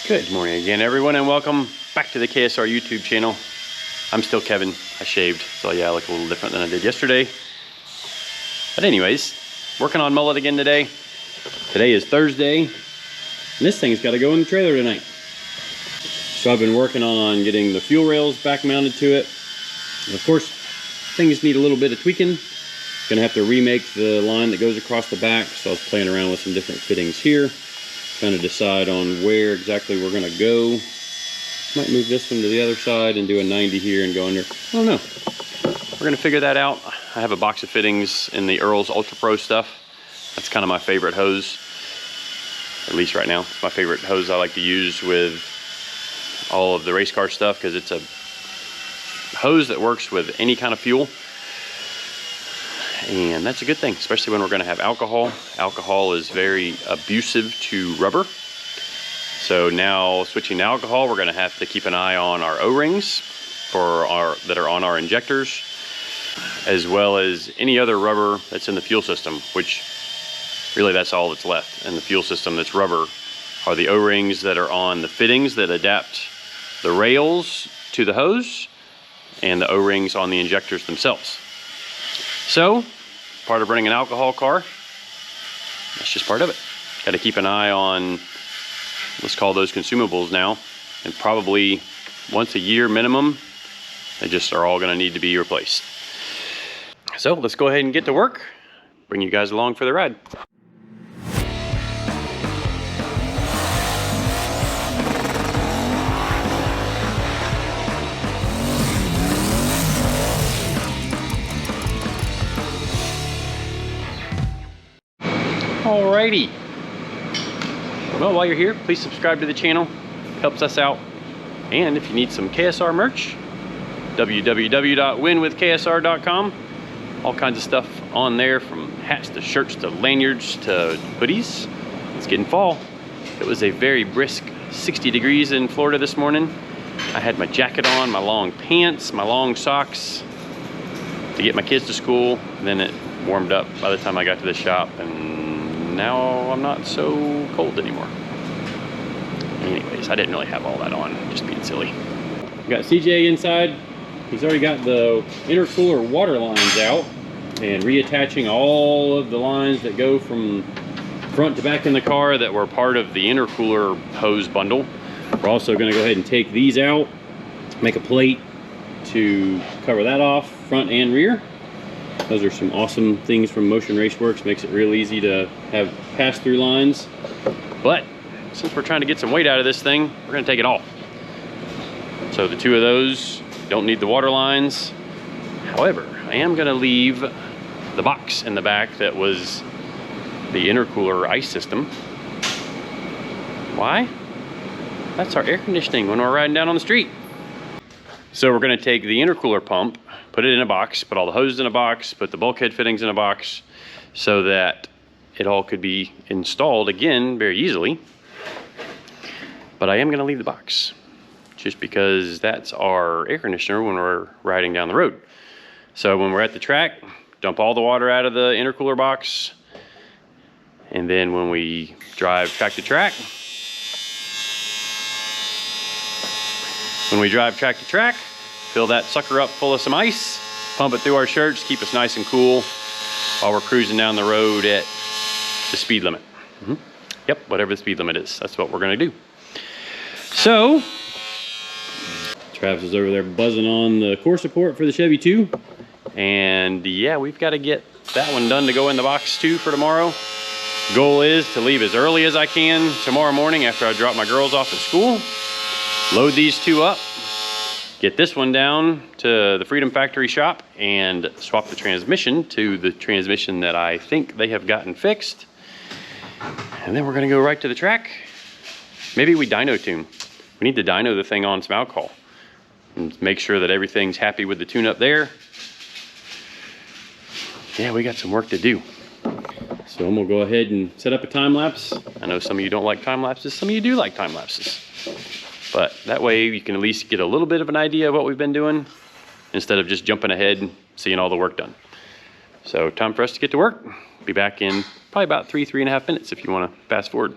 Good morning again, everyone, and welcome back to the KSR YouTube channel. I'm still Kevin. I shaved, so yeah, I look a little different than I did yesterday. But anyways, working on Mullet again today. Today is Thursday, and this thing's got to go in the trailer tonight. So I've been working on getting the fuel rails back mounted to it. And of course, things need a little bit of tweaking. Gonna have to remake the line that goes across the back, so I was playing around with some different fittings here. Trying to decide on where exactly we're gonna go. Might move this one to the other side and do a 90 here and go under. I don't know. We're gonna figure that out. I have a box of fittings in the Earl's Ultra Pro stuff. That's kind of my favorite hose, at least right now. It's my favorite hose I like to use with all of the race car stuff because it's a hose that works with any kind of fuel. And that's a good thing, especially when we're going to have alcohol. Alcohol is very abusive to rubber. So now switching to alcohol, we're going to have to keep an eye on our O-rings that are on our injectors, as well as any other rubber that's in the fuel system, which really that's all that's left in the fuel system that's rubber, are the O-rings that are on the fittings that adapt the rails to the hose, and the O-rings on the injectors themselves. So, part of running an alcohol car, that's just part of it. Got to keep an eye on, let's call those consumables now, and probably once a year minimum, they just are all going to need to be replaced. So, let's go ahead and get to work, bring you guys along for the ride. Alrighty. Well, while you're here, please subscribe to the channel. Helps us out. And if you need some KSR merch, www.winwithksr.com. All kinds of stuff on there, from hats to shirts to lanyards to hoodies. It's getting fall. It was a very brisk 60 degrees in Florida this morning. I had my jacket on, my long pants, my long socks to get my kids to school. And then it warmed up by the time I got to the shop, and now I'm not so cold anymore. Anyways, I didn't really have all that on, just being silly. We got CJ inside. He's already got the intercooler water lines out and reattaching all of the lines that go from front to back in the car that were part of the intercooler hose bundle. We're also going to go ahead and take these out, make a plate to cover that off, front and rear. Those are some awesome things from Motion Raceworks. Makes it real easy to have pass-through lines. But since we're trying to get some weight out of this thing, we're going to take it off. So the two of those don't need the water lines. However, I am going to leave the box in the back that was the intercooler ice system. Why? That's our air conditioning when we're riding down on the street. So we're going to take the intercooler pump, put it in a box, put all the hoses in a box, put the bulkhead fittings in a box, so that it all could be installed again very easily. But I am going to leave the box, just because that's our air conditioner when we're riding down the road. So when we're at the track, dump all the water out of the intercooler box, and then when we drive track to track, fill that sucker up full of some ice, pump it through our shirts, keep us nice and cool while we're cruising down the road at the speed limit. Yep, whatever the speed limit is, that's what we're gonna do. So, Travis is over there buzzing on the core support for the Chevy 2. And yeah, we've got to get that one done to go in the box too for tomorrow. Goal is to leave as early as I can tomorrow morning after I drop my girls off at school. Load these two up, get this one down to the Freedom Factory shop, and swap the transmission to the transmission that I think they have gotten fixed. And then we're gonna go right to the track. Maybe we dyno tune. We need to dyno the thing on some alcohol and make sure that everything's happy with the tune up there. Yeah, we got some work to do. So I'm gonna go ahead and set up a time lapse. I know some of you don't like time lapses, some of you do like time lapses. But that way you can at least get a little bit of an idea of what we've been doing instead of just jumping ahead and seeing all the work done. So time for us to get to work. Be back in probably about 3.5 minutes if you want to fast forward.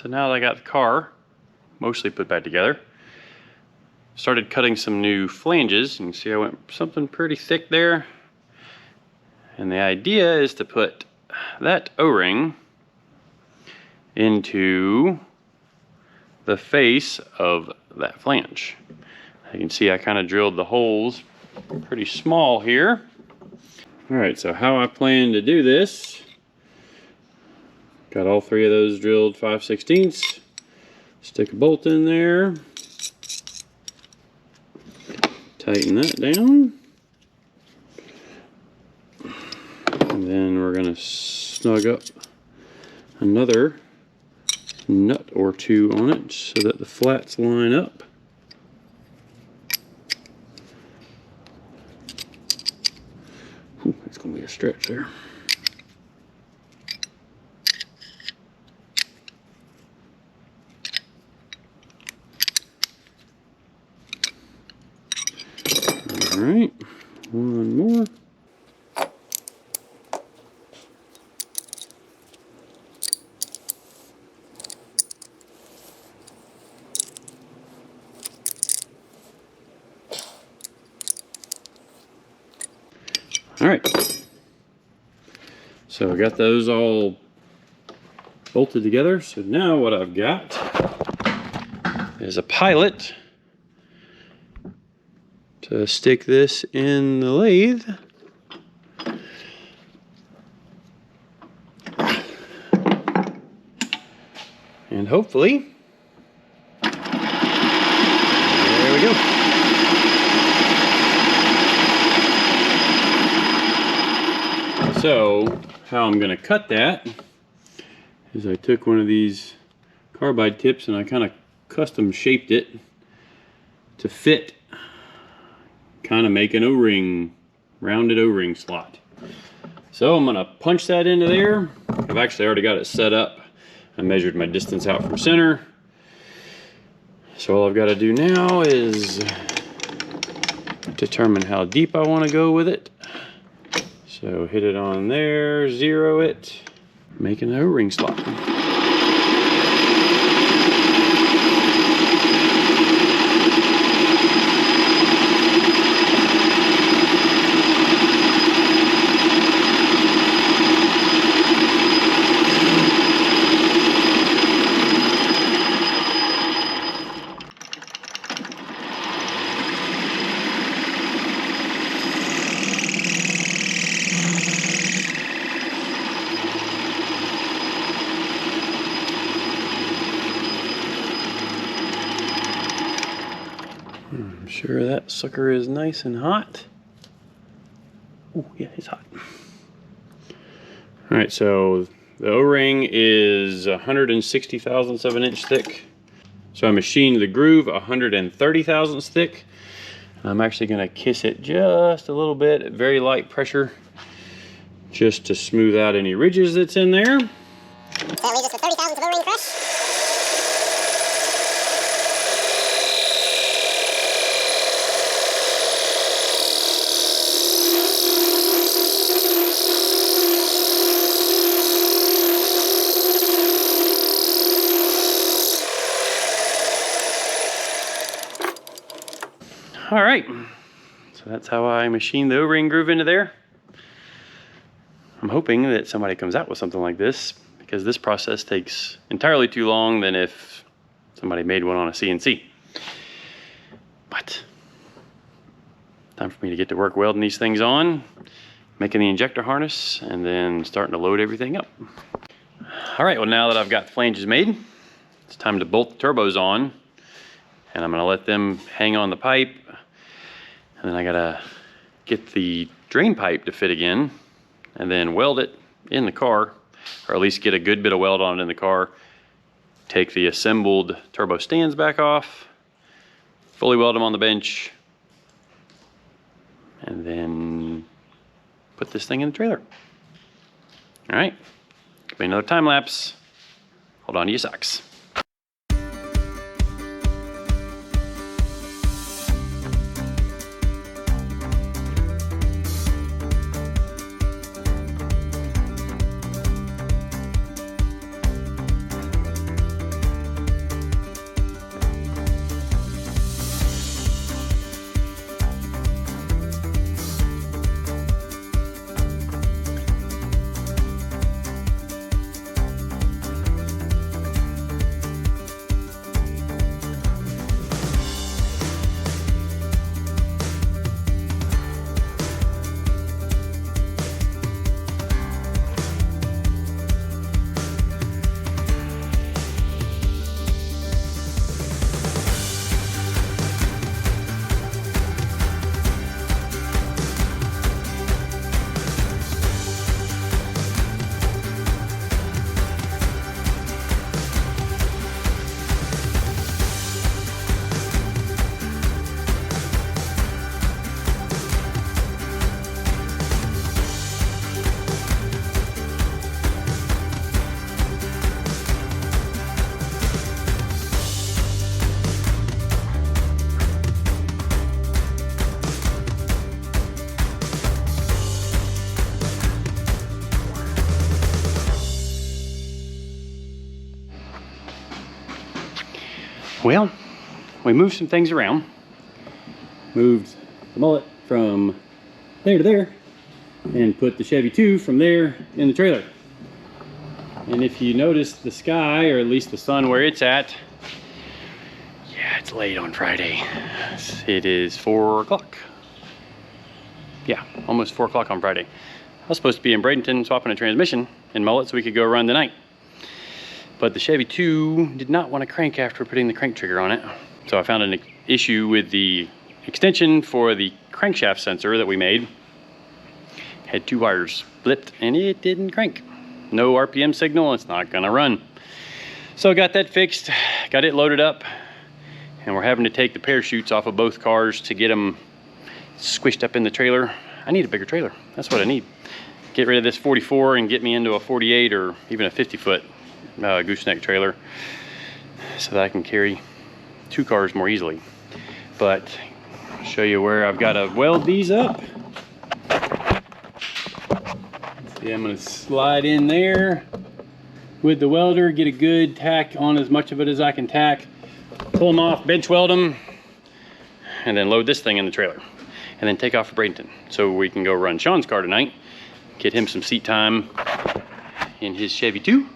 So now that I got the car mostly put back together, started cutting some new flanges. You can see I went something pretty thick there. And the idea is to put that O-ring into the face of that flange. You can see I kind of drilled the holes pretty small here. All right, so how I plan to do this, got all three of those drilled 5/16. Stick a bolt in there, tighten that down, and then we're gonna snug up another nut or two on it so that the flats line up. Ooh, that's gonna be a stretch there. All right, one more. All right, so I got those all bolted together. So now what I've got is a pilot to stick this in the lathe. And hopefully, there we go. So how I'm gonna cut that is I took one of these carbide tips and I kind of custom shaped it to fit, kind of make an O-ring, rounded O-ring slot. So I'm gonna punch that into there. I've actually already got it set up. I measured my distance out from center. So all I've got to do now is determine how deep I want to go with it. So hit it on there, zero it, make an O-ring slot. I'm sure that sucker is nice and hot. Oh yeah, it's hot. All right, so the O-ring is 160 thousandths of an inch thick. So I machined the groove 130 thousandths thick. I'm actually gonna kiss it just a little bit at very light pressure, just to smooth out any ridges that's in there. So that leaves us with 30 thousandths of O-ring crush. All right, so that's how I machined the O-ring groove into there. I'm hoping that somebody comes out with something like this, because this process takes entirely too long than if somebody made one on a CNC. But time for me to get to work welding these things on, making the injector harness, and then starting to load everything up. All right, well, now that I've got the flanges made, it's time to bolt the turbos on, and I'm gonna let them hang on the pipe, and then I gotta get the drain pipe to fit again, and then weld it in the car, or at least get a good bit of weld on it in the car. Take the assembled turbo stands back off, fully weld them on the bench, and then put this thing in the trailer. All right, give me another time lapse. Hold on to your socks. Well, we moved some things around. Moved the Mullet from there to there and put the Chevy 2 from there in the trailer. And if you notice the sky, or at least the sun where it's at, yeah, it's late on Friday. It is 4 o'clock. Yeah, almost 4 o'clock on Friday. I was supposed to be in Bradenton swapping a transmission in Mullet so we could go run tonight. But the Chevy 2 did not want to crank after putting the crank trigger on it. So I found an issue with the extension for the crankshaft sensor that we made. Had 2 wires blipped and it didn't crank. No RPM signal, it's not gonna run. So I got that fixed, got it loaded up, and we're having to take the parachutes off of both cars to get them squished up in the trailer. I need a bigger trailer, that's what I need. Get rid of this 44 and get me into a 48 or even a 50-foot gooseneck trailer so that I can carry 2 cars more easily. But I'll show you where I've got to weld these up. See, I'm going to slide in there with the welder, get a good tack on as much of it as I can tack, pull them off, bench weld them, and then load this thing in the trailer. And then take off for Bradenton so we can go run Sean's car tonight, get him some seat time in his Chevy 2.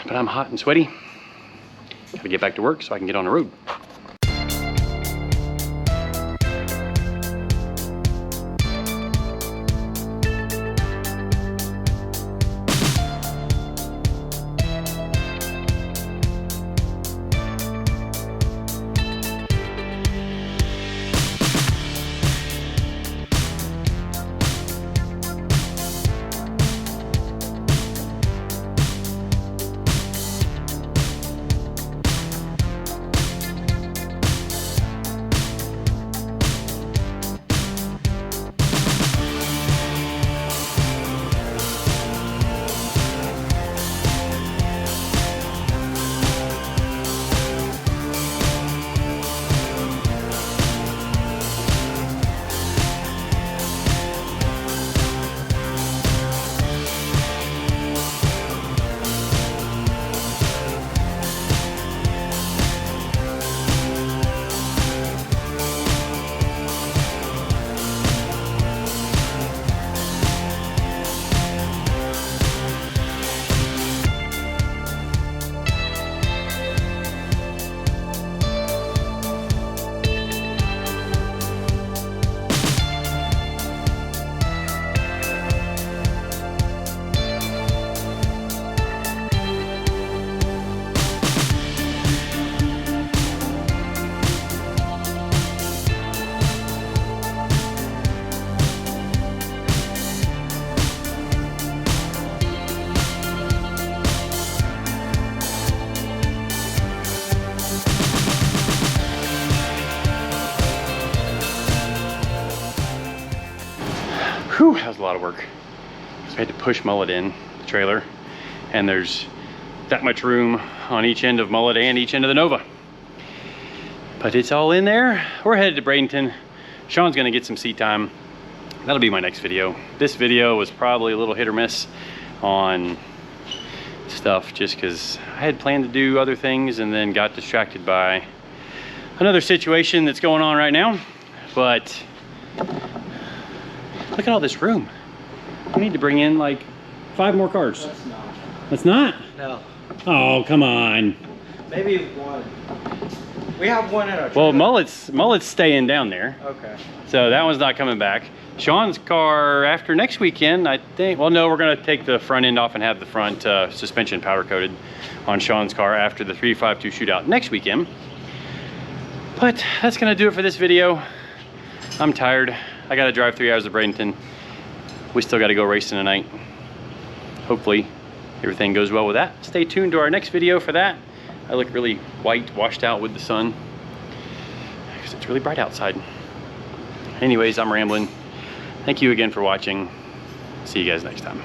But I'm hot and sweaty. Gotta get back to work so I can get on the road. Whew, that was a lot of work. So I had to push Mullet in the trailer, and there's that much room on each end of Mullet and each end of the Nova. But it's all in there. We're headed to Bradenton. Sean's gonna get some seat time. That'll be my next video. This video was probably a little hit or miss on stuff just because I had planned to do other things and then got distracted by another situation that's going on right now. But look at all this room. We need to bring in like 5 more cars. That's not. That's not? No. Oh, come on. Maybe 1. We have 1 in our Well, trailer. Mullet's staying down there. Okay. So that one's not coming back. Sean's car after next weekend, I think. Well, no, we're gonna take the front end off and have the front suspension powder coated on Sean's car after the 352 shootout next weekend. But that's gonna do it for this video. I'm tired. I gotta drive 3 hours to Bradenton. We still gotta go racing tonight. Hopefully everything goes well with that. Stay tuned to our next video for that. I look really white, washed out with the sun because it's really bright outside. Anyways, I'm rambling. Thank you again for watching. See you guys next time.